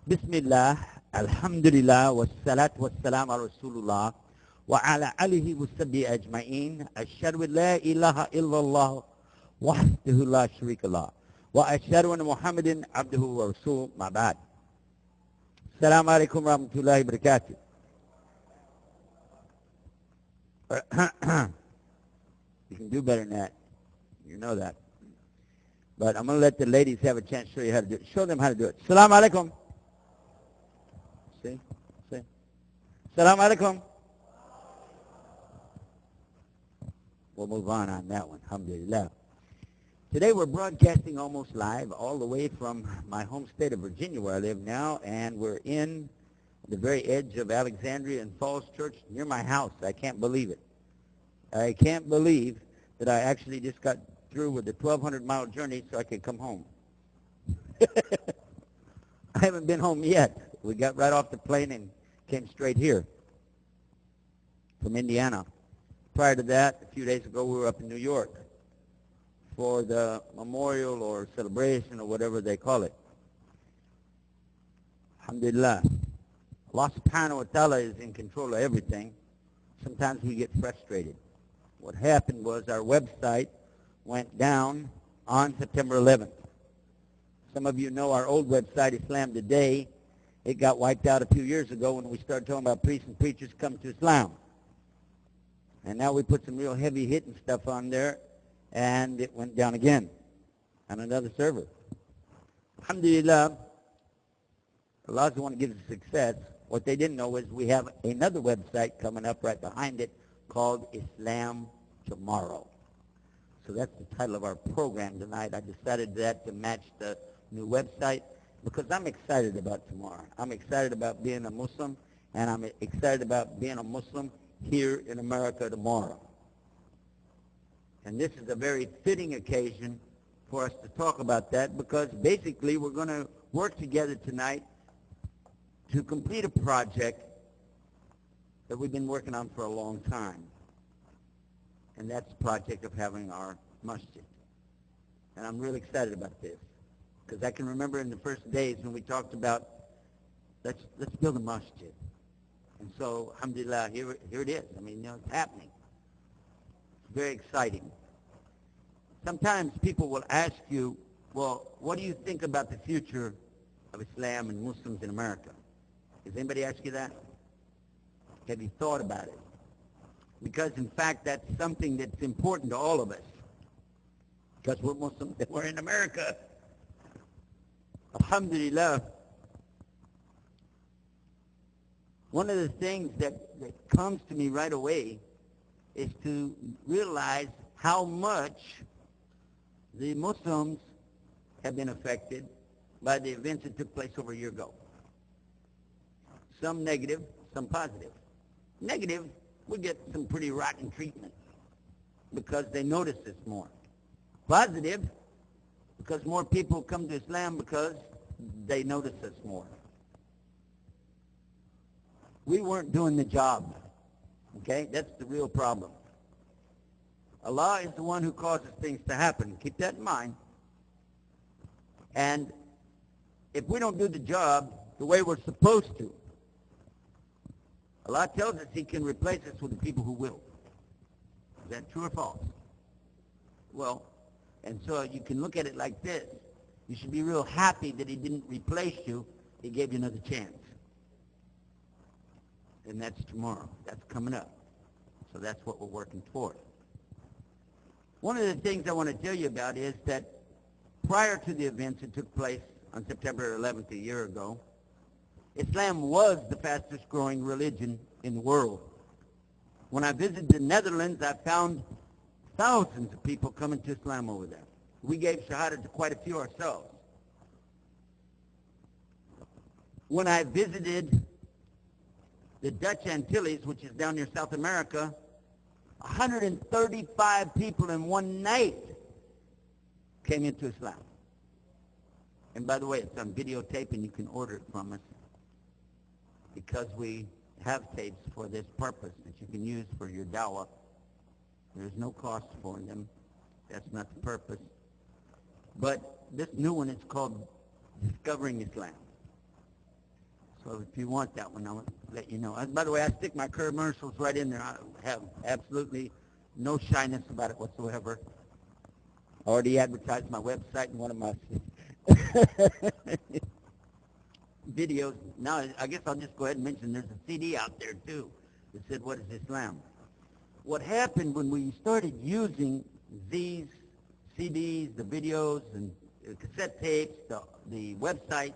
Bismillah, alhamdulillah, wassalat wassalam ala Rasulullah, wa ala alihi wa sahbihi ajma'in, ashhadu an la ilaha illallah, wahdahu la sharika lah, wa ashhadu anna Muhammadan abduhu wa rasuluh, ma ba'd. Assalamu alaikum wa rahmatullahi wa barakatuh. You can do better than that. You know that. But I'm going to let the ladies have a chance to show you how to do it. Show them how to do it. Assalamu alaikum. See? Assalamu alaikum. We'll move on that one. Alhamdulillah. Today we're broadcasting almost live all the way from my home state of Virginia where I live now, and we're in the very edge of Alexandria and Falls Church near my house. I can't believe it. I can't believe that I actually just got through with a 1,200-mile journey so I could come home. I haven't been home yet. We got right off the plane and came straight here from Indiana. Prior to that, a few days ago, we were up in New York for the memorial or celebration or whatever they call it. Alhamdulillah. Allah subhanahu wa ta'ala is in control of everything. Sometimes we get frustrated. What happened was our website went down on September 11th. Some of you know our old website, Islam Today. It got wiped out a few years ago when we started talking about priests and preachers come to Islam. And now we put some real heavy-hitting stuff on there, and it went down again on another server. Alhamdulillah, Allah's the one who gives us success. What they didn't know is we have another website coming up right behind it called Islam Tommorrow. So that's the title of our program tonight. I decided that to match the new website because I'm excited about tomorrow. I'm excited about being a Muslim, and I'm excited about being a Muslim here in America tomorrow. And this is a very fitting occasion for us to talk about that because basically we're going to work together tonight to complete a project that we've been working on for a long time. And that's the project of having our masjid. And I'm really excited about this because I can remember in the first days when we talked about let's build a masjid. And so, alhamdulillah, here it is. I mean, it's happening. It's very exciting. Sometimes people will ask you, well, what do you think about the future of Islam and Muslims in America? Has anybody asked you that? Have you thought about it? Because, in fact, that's something that's important to all of us. Because we're Muslims and we're in America. Alhamdulillah. One of the things that comes to me right away is to realize how much the Muslims have been affected by the events that took place over a year ago. Some negative, some positive. Negative, we get some pretty rotten treatment because they notice this more. Positive, because more people come to Islam because they notice us more. We weren't doing the job, okay? That's the real problem. Allah is the one who causes things to happen. Keep that in mind. And if we don't do the job the way we're supposed to, Allah tells us He can replace us with the people who will. Is that true or false? Well, and so you can look at it like this. You should be real happy that He didn't replace you. He gave you another chance. And that's tomorrow. That's coming up. So that's what we're working toward. One of the things I want to tell you about is that prior to the events that took place on September 11th a year ago, Islam was the fastest growing religion in the world. When I visited the Netherlands, I found thousands of people coming to Islam over there. We gave Shahada to quite a few ourselves. When I visited the Dutch Antilles, which is down near South America, 135 people in one night came into Islam. And by the way, it's on videotape and you can order it from us because we have tapes for this purpose that you can use for your dawah. There's no cost for them. That's not the purpose. But this new one is called Discovering Islam. So if you want that one, I'll let you know. By the way, I stick my commercials right in there. I have absolutely no shyness about it whatsoever. I already advertised my website in one of my videos. Now, I guess I'll just go ahead and mention there's a CD out there, too, that said, "What is Islam?" What happened when we started using these CDs, the videos, and cassette tapes, the websites,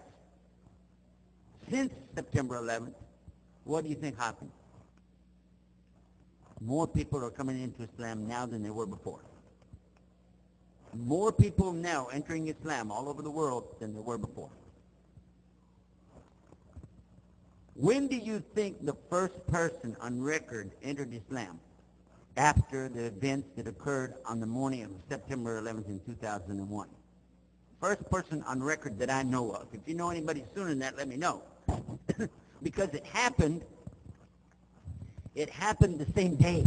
since September 11th, what do you think happened? More people are coming into Islam now than they were before. More people now entering Islam all over the world than there were before. When do you think the first person on record entered Islam after the events that occurred on the morning of September 11th in 2001? First person on record that I know of. If you know anybody sooner than that, let me know. Because it happened the same day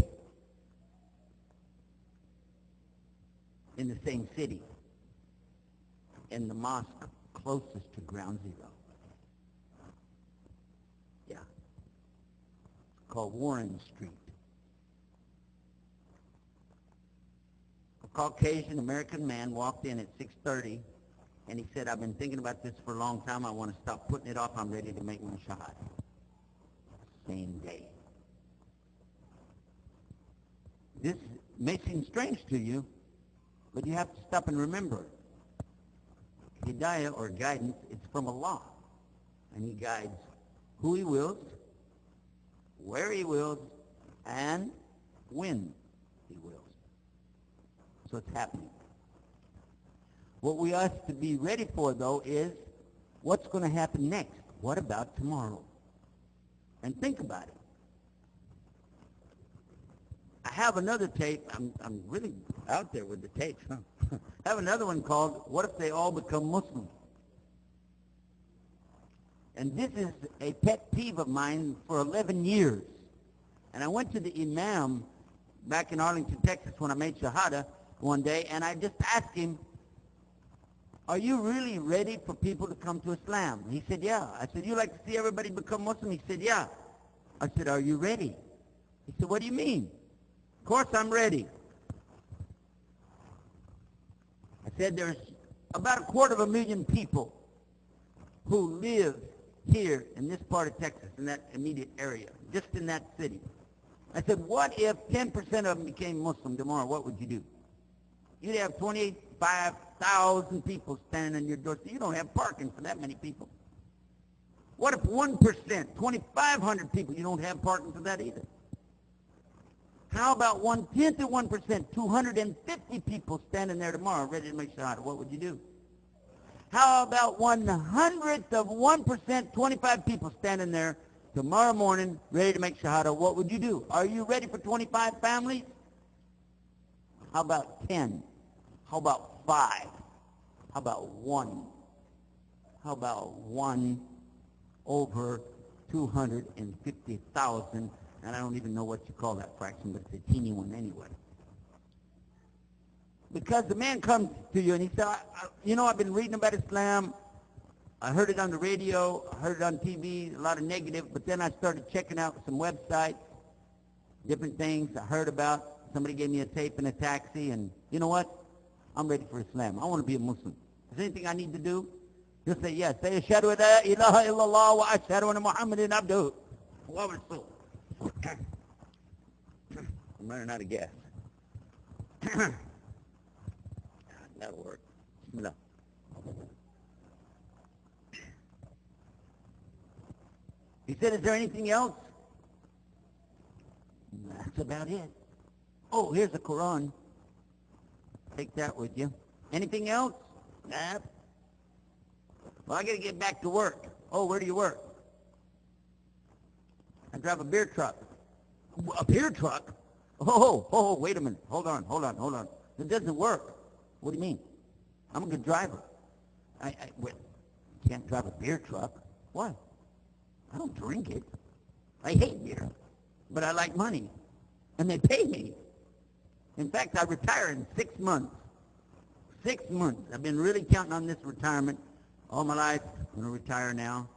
in the same city, in the mosque closest to Ground Zero. Yeah. It's called Warren Street. A Caucasian American man walked in at 6:30, and he said, "I've been thinking about this for a long time. I want to stop putting it off. I'm ready to make my shahada." Same day. This may seem strange to you, but you have to stop and remember. Hidayah, or guidance, it's from Allah. And He guides who He wills, where He wills, and when He wills. So it's happening. What we have to be ready for, though, is what's going to happen next. What about tomorrow? And think about it. I have another tape. I'm really out there with the tapes, huh? I have another one called, "What If They All Become Muslims?" And this is a pet peeve of mine for 11 years. And I went to the imam back in Arlington, Texas, when I made shahada one day, and I just asked him, "Are you really ready for people to come to Islam?" He said, "Yeah." I said, "You like to see everybody become Muslim?" He said, "Yeah." I said, "Are you ready?" He said, "What do you mean?" "Of course I'm ready." I said, "There's about 250,000 people who live here in this part of Texas, in that immediate area, just in that city." I said, "What if 10% of them became Muslim tomorrow? What would you do?" You'd have 25,000 people standing on your doorstep. You don't have parking for that many people. What if 1%, 2,500 people, you don't have parking for that either? How about 1/10 of 1%, 250 people standing there tomorrow ready to make shahada? What would you do? How about 1/100th of 1%, 25 people standing there tomorrow morning ready to make shahada? What would you do? Are you ready for 25 families? How about 10? How about 5? How about 1? How about 1 over 250,000? And I don't even know what you call that fraction, but it's a teeny one anyway. Because the man comes to you and he says, I've been reading about Islam. I heard it on the radio. I heard it on TV, a lot of negative. But then I started checking out some websites, different things I heard about. Somebody gave me a tape in a taxi, and you know what? I'm ready for Islam. I want to be a Muslim. Is there anything I need to do? Just say yes. Say, "Ashhadu an la ilaha illallah wa ashhadu anna Muhammadan abduhu wa rasuluh." I'm running out of gas. That'll work. Bismillah. He said, "Is there anything else?" That's about it. "Oh, here's the Quran. Take that with you. Anything else?" "Nah." "Well, I got to get back to work." "Oh, where do you work?" "I drive a beer truck." "A beer truck? Oh, wait a minute. Hold on. It doesn't work." "What do you mean?" "I'm a good driver." Wait, you can't drive a beer truck? Why? "I don't drink it. I hate beer. But I like money. And they pay me. In fact, I retire in 6 months. 6 months. I've been really counting on this retirement all my life. I'm going to retire now.